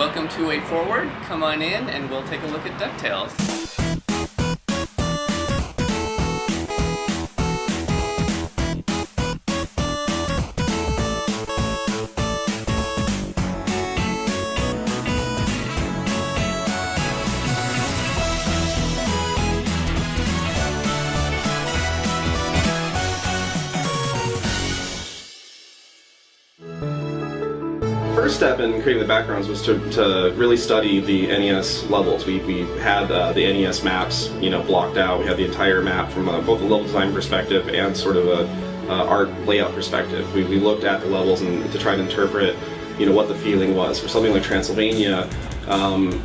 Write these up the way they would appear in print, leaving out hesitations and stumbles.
Welcome to A Forward. Come on in and we'll take a look at DuckTales. First step in creating the backgrounds was to really study the NES levels. We had the NES maps, blocked out. We had the entire map from both a level design perspective and sort of a art layout perspective. We looked at the levels and to try to interpret, what the feeling was. For something like Transylvania,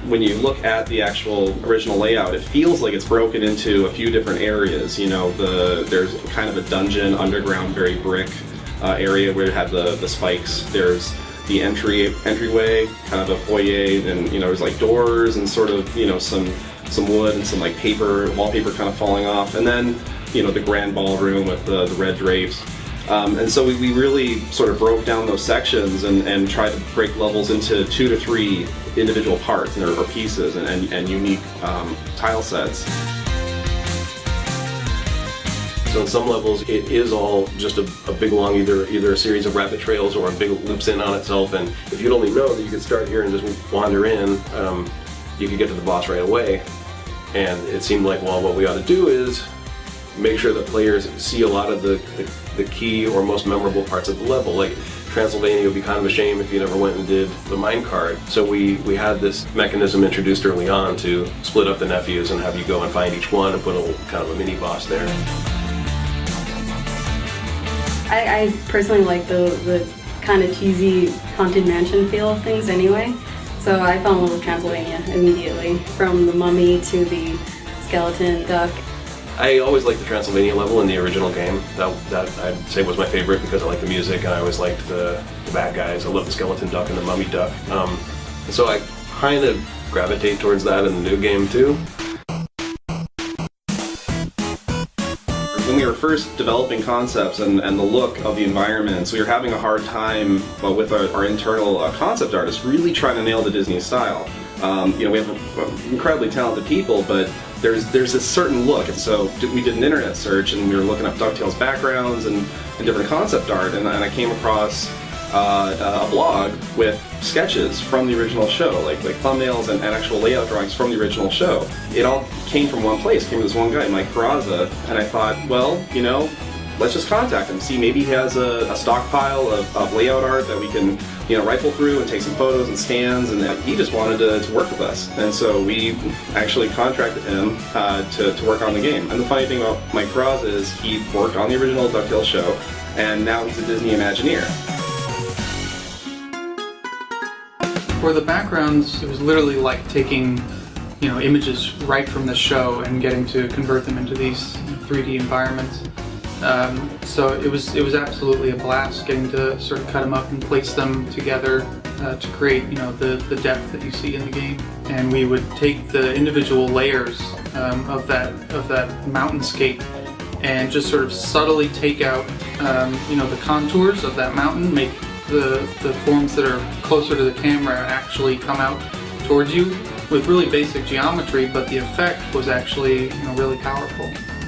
when you look at the actual original layout, it feels like it's broken into a few different areas. There's kind of a dungeon, underground, very brick area where you have the spikes. There's the entryway, kind of a foyer, and there's like doors and sort of some wood and some like wallpaper kind of falling off, and then the grand ballroom with the red drapes. And so we really sort of broke down those sections and tried to break levels into 2 to 3 individual parts or pieces and unique tile sets. So in some levels, it is all just a big long either a series of rabbit trails or a big loops in on itself. And if you'd only know that you could start here and just wander in, you could get to the boss right away. And it seemed like, well, what we ought to do is make sure that players see a lot of the key or most memorable parts of the level. Like Transylvania would be kind of a shame if you never went and did the minecart. So we had this mechanism introduced early on to split up the nephews and have you go and find each one and put a kind of a mini boss there. I personally like the kind of cheesy Haunted Mansion feel of things anyway, so I fell in love with Transylvania immediately, from the mummy to the skeleton duck. I always liked the Transylvania level in the original game. That I'd say was my favorite because I liked the music and I always liked the bad guys. I love the skeleton duck and the mummy duck. So I kind of gravitate towards that in the new game too. When we were first developing concepts and the look of the environments, we were having a hard time with our internal concept artists really trying to nail the Disney style. We have incredibly talented people, but there's this certain look, and so we did an internet search and we were looking up DuckTales backgrounds and different concept art, and I came across a blog with sketches from the original show, like thumbnails and actual layout drawings from the original show. It all came from one place, came from this one guy, Mike Peraza, and I thought, well, let's just contact him, see maybe he has a stockpile of layout art that we can rifle through and take some photos and scans, and he just wanted to work with us. And so we actually contracted him to work on the game. And the funny thing about Mike Peraza is he worked on the original DuckTales show, and now he's a Disney Imagineer. For the backgrounds, it was literally like taking, images right from the show and getting to convert them into these 3D environments. So it was absolutely a blast getting to sort of cut them up and place them together to create, the depth that you see in the game. And we would take the individual layers of that mountainscape and just sort of subtly take out, the contours of that mountain, make the forms that are closer to the camera actually come out towards you with really basic geometry, but the effect was actually really powerful.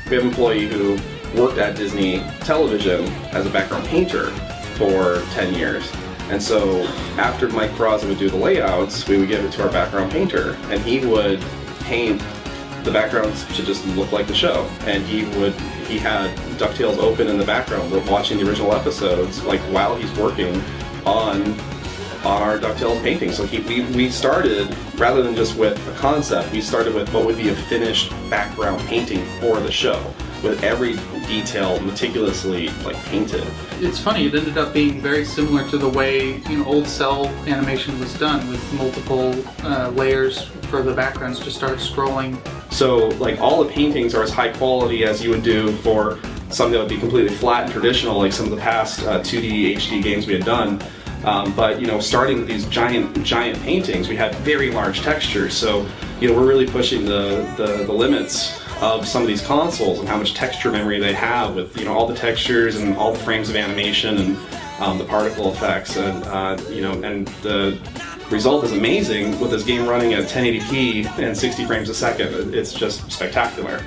We have an employee who worked at Disney Television as a background painter for 10 years. And so after Mike Peraza would do the layouts, we would give it to our background painter, and he would paint the backgrounds to just look like the show. And he had DuckTales open in the background. We're watching the original episodes like while he's working on our DuckTales painting. So we started, rather than just with a concept, we started with what would be a finished background painting for the show, with every detail meticulously painted. It's funny, it ended up being very similar to the way old cell animation was done, with multiple layers for the backgrounds to start scrolling. So all the paintings are as high quality as you would do for something that would be completely flat and traditional, like some of the past 2D HD games we had done. But starting with these giant paintings, we had very large textures. So we're really pushing the limits of some of these consoles and how much texture memory they have with all the textures and all the frames of animation and the particle effects and and the result is amazing with this game running at 1080p and 60 frames a second. It's just spectacular.